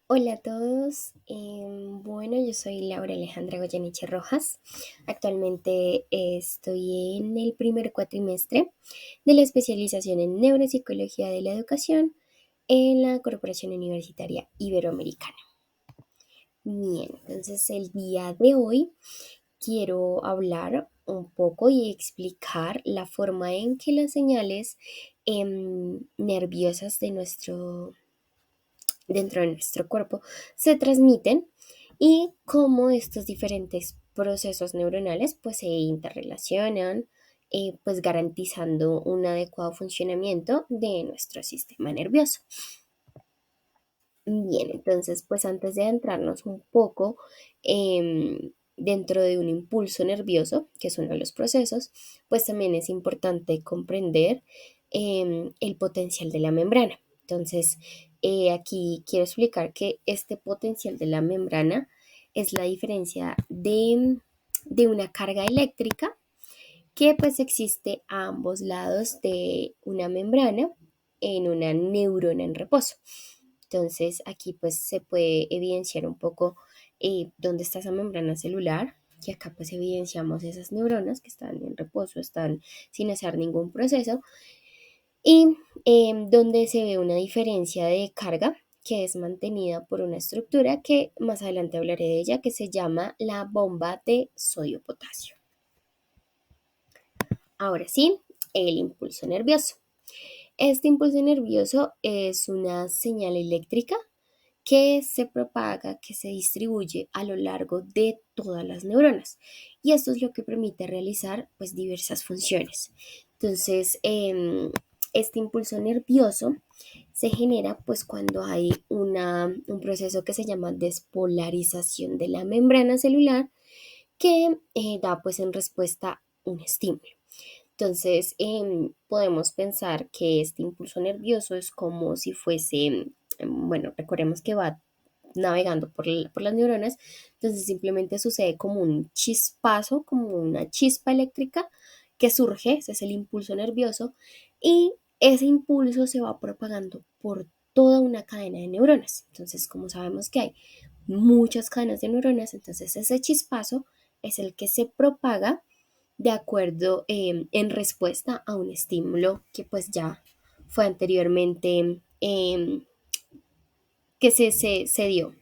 Hola a todos. Bueno, yo soy Laura Alejandra Goyeneche Rojas. Actualmente estoy en el primer cuatrimestre de la especialización en Neuropsicología de la Educación en la Corporación Universitaria Iberoamericana. Bien, entonces el día de hoy quiero hablar un poco y explicar la forma en que las señales nerviosas dentro de nuestro cuerpo se transmiten y cómo estos diferentes procesos neuronales pues se interrelacionan, pues garantizando un adecuado funcionamiento de nuestro sistema nervioso. Bien, entonces pues antes de adentrarnos un poco dentro de un impulso nervioso, que es uno de los procesos, pues también es importante comprender el potencial de la membrana. Entonces, aquí quiero explicar que este potencial de la membrana es la diferencia de una carga eléctrica que pues existe a ambos lados de una membrana en una neurona en reposo. Entonces aquí pues se puede evidenciar un poco dónde está esa membrana celular, que acá pues evidenciamos esas neuronas que están en reposo, están sin hacer ningún proceso, y donde se ve una diferencia de carga que es mantenida por una estructura que más adelante hablaré de ella, que se llama la bomba de sodio-potasio. Ahora sí, el impulso nervioso. Este impulso nervioso es una señal eléctrica que se propaga, que se distribuye a lo largo de todas las neuronas. Y esto es lo que permite realizar pues diversas funciones. Entonces, este impulso nervioso se genera pues cuando hay un proceso que se llama despolarización de la membrana celular que da pues en respuesta un estímulo. Entonces, podemos pensar que este impulso nervioso es como si fuese, bueno, recordemos que va navegando por las neuronas, entonces simplemente sucede como un chispazo, como una chispa eléctrica que surge, ese es el impulso nervioso, y ese impulso se va propagando por toda una cadena de neuronas. Entonces, como sabemos que hay muchas cadenas de neuronas, entonces ese chispazo es el que se propaga de acuerdo en respuesta a un estímulo que pues ya fue anteriormente que se dio.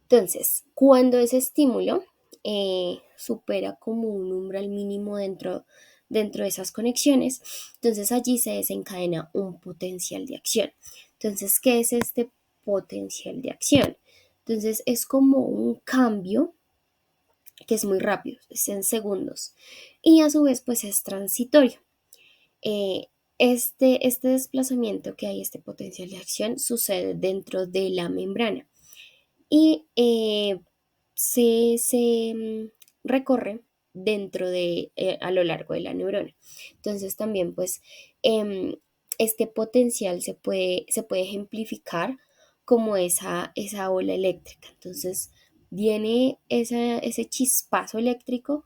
Entonces, cuando ese estímulo supera como un umbral mínimo dentro de esas conexiones, entonces allí se desencadena un potencial de acción. Entonces, ¿qué es este potencial de acción? Entonces, es como un cambio que es muy rápido, es en segundos, y a su vez pues es transitorio. Eh, este desplazamiento que hay, este potencial de acción, sucede dentro de la membrana y se recorre a lo largo de la neurona. Entonces también pues em, este potencial se puede ejemplificar como esa ola eléctrica. Entonces viene ese chispazo eléctrico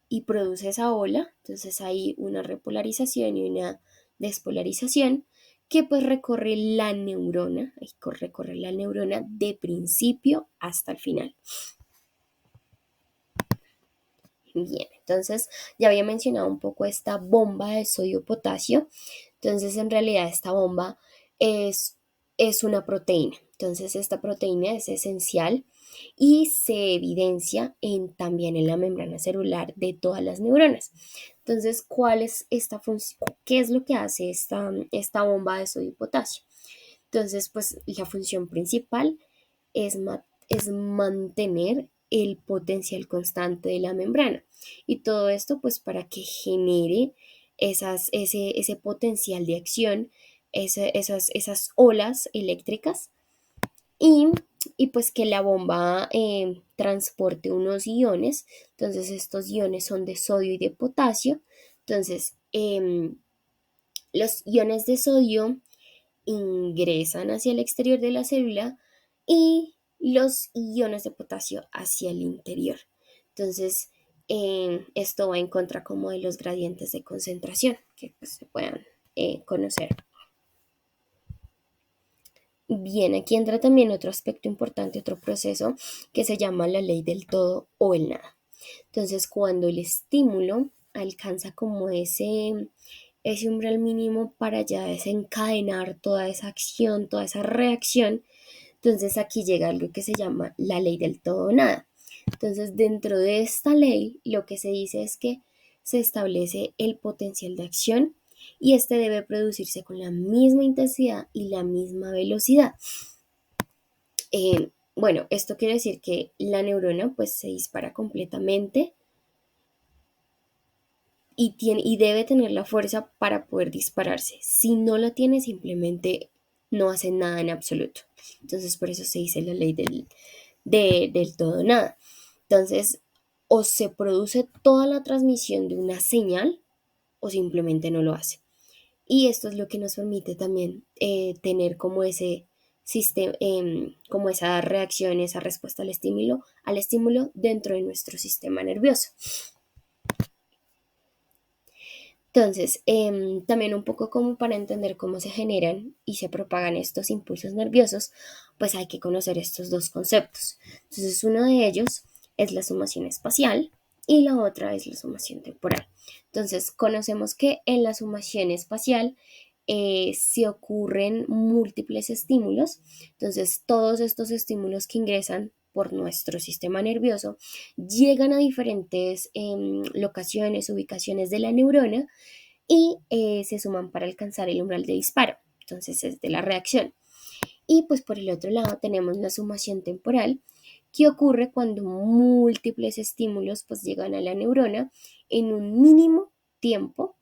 y produce esa ola. Entonces hay una repolarización y una despolarización que pues recorre la neurona de principio hasta el final. Bien, entonces ya había mencionado un poco esta bomba de sodio-potasio. Entonces en realidad esta bomba es, es una proteína. Entonces esta proteína es esencial y se evidencia también en la membrana celular de todas las neuronas. Entonces, ¿cuál es esta función? ¿Qué es lo que hace esta bomba de sodio-potasio? Entonces, pues la función principal es mantener el potencial constante de la membrana. Y todo esto pues para que genere ese potencial de acción, esas olas eléctricas y, y pues que la bomba transporte unos iones. Entonces estos iones son de sodio y de potasio. Entonces los iones de sodio ingresan hacia el exterior de la célula y los iones de potasio hacia el interior. Entonces, esto va en contra como de los gradientes de concentración que pues, se puedan conocer. Bien, aquí entra también otro aspecto importante, otro proceso que se llama la ley del todo o el nada. Entonces, cuando el estímulo alcanza como ese umbral mínimo para ya desencadenar toda esa acción, toda esa reacción, entonces aquí llega algo que se llama la ley del todo o nada. Entonces, dentro de esta ley, lo que se dice es que se establece el potencial de acción y este debe producirse con la misma intensidad y la misma velocidad. Bueno, esto quiere decir que la neurona pues se dispara completamente y debe tener la fuerza para poder dispararse. Si no la tiene, simplemente no hace nada en absoluto. Entonces, por eso se dice la ley del todo nada. Entonces, o se produce toda la transmisión de una señal o simplemente no lo hace. Y esto es lo que nos permite también tener como ese sistema, como esa reacción, esa respuesta al estímulo dentro de nuestro sistema nervioso. Entonces, también un poco como para entender cómo se generan y se propagan estos impulsos nerviosos, pues hay que conocer estos dos conceptos. Entonces, uno de ellos es la sumación espacial y la otra es la sumación temporal. Entonces, conocemos que en la sumación espacial se ocurren múltiples estímulos. Entonces, todos estos estímulos que ingresan por nuestro sistema nervioso llegan a diferentes locaciones, ubicaciones de la neurona y se suman para alcanzar el umbral de disparo. Entonces es de la reacción. Y pues por el otro lado tenemos la sumación temporal, que ocurre cuando múltiples estímulos pues llegan a la neurona en un mínimo tiempo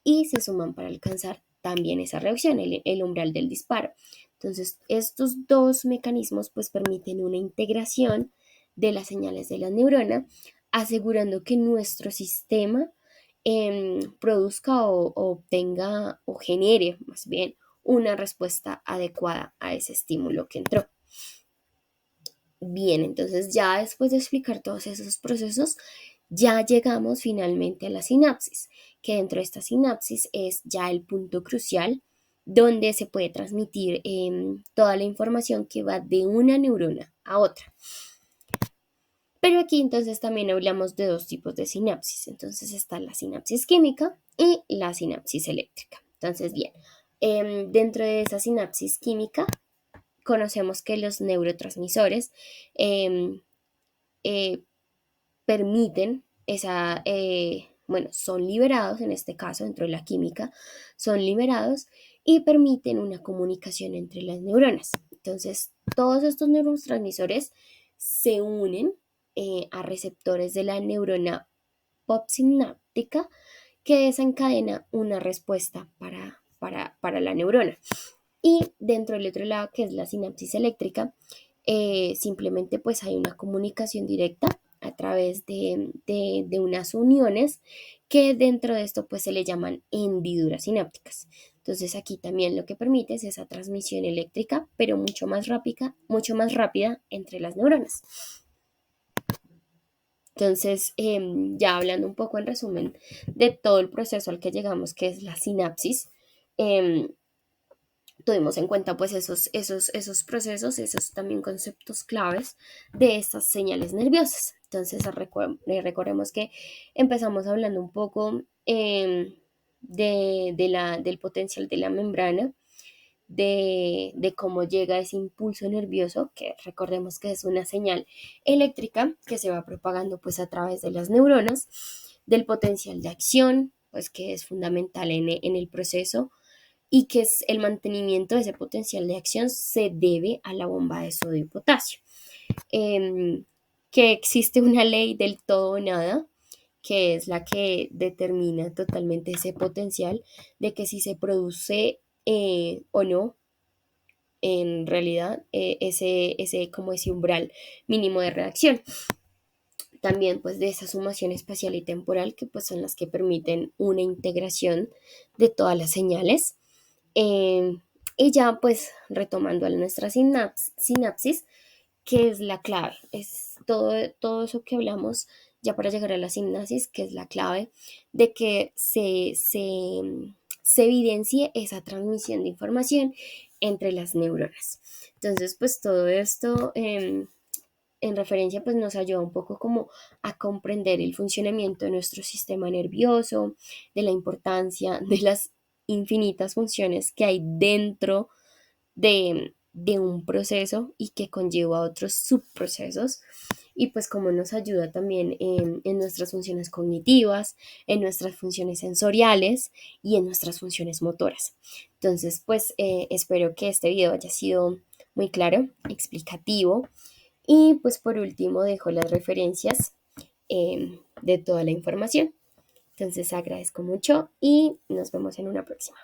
y se suman para alcanzar también esa reacción, el umbral del disparo. Entonces, estos dos mecanismos pues permiten una integración de las señales de la neurona, asegurando que nuestro sistema produzca o obtenga o genere más bien una respuesta adecuada a ese estímulo que entró. Bien, entonces ya después de explicar todos esos procesos, ya llegamos finalmente a la sinapsis, que dentro de esta sinapsis es ya el punto crucial donde se puede transmitir toda la información que va de una neurona a otra. Pero aquí entonces también hablamos de dos tipos de sinapsis. Entonces está la sinapsis química y la sinapsis eléctrica. Entonces, bien, dentro de esa sinapsis química conocemos que los neurotransmisores eh, eh, permiten bueno, son liberados, en este caso dentro de la química, son liberados y permiten una comunicación entre las neuronas. Entonces, todos estos neurotransmisores se unen a receptores de la neurona postsináptica que desencadena una respuesta para la neurona. Y dentro del otro lado, que es la sinapsis eléctrica, simplemente pues hay una comunicación directa a través de unas uniones que dentro de esto pues se le llaman hendiduras sinápticas. Entonces aquí también lo que permite es esa transmisión eléctrica, pero mucho más rápida entre las neuronas. Entonces, ya hablando un poco en resumen de todo el proceso al que llegamos, que es la sinapsis, eh, tuvimos en cuenta pues esos procesos, esos también conceptos claves de estas señales nerviosas. Entonces recordemos que empezamos hablando un poco del potencial de la membrana, de cómo llega ese impulso nervioso, que recordemos que es una señal eléctrica que se va propagando pues a través de las neuronas, del potencial de acción, pues que es fundamental en el proceso y que es el mantenimiento de ese potencial de acción se debe a la bomba de sodio y potasio. Que existe una ley del todo o nada, que es la que determina totalmente ese potencial de que si se produce o no, en realidad, como ese umbral mínimo de reacción. También pues de esa sumación espacial y temporal que pues son las que permiten una integración de todas las señales. Eh, y ya pues retomando a nuestra sinapsis, que es la clave, es todo eso que hablamos ya para llegar a la sinapsis, que es la clave de que se evidencie esa transmisión de información entre las neuronas. Entonces, pues todo esto en referencia pues nos ayuda un poco como a comprender el funcionamiento de nuestro sistema nervioso, de la importancia de las infinitas funciones que hay dentro de un proceso y que conlleva otros subprocesos y pues como nos ayuda también en nuestras funciones cognitivas, en nuestras funciones sensoriales y en nuestras funciones motoras. Entonces pues espero que este video haya sido muy claro, explicativo y pues por último dejo las referencias de toda la información. Entonces agradezco mucho y nos vemos en una próxima.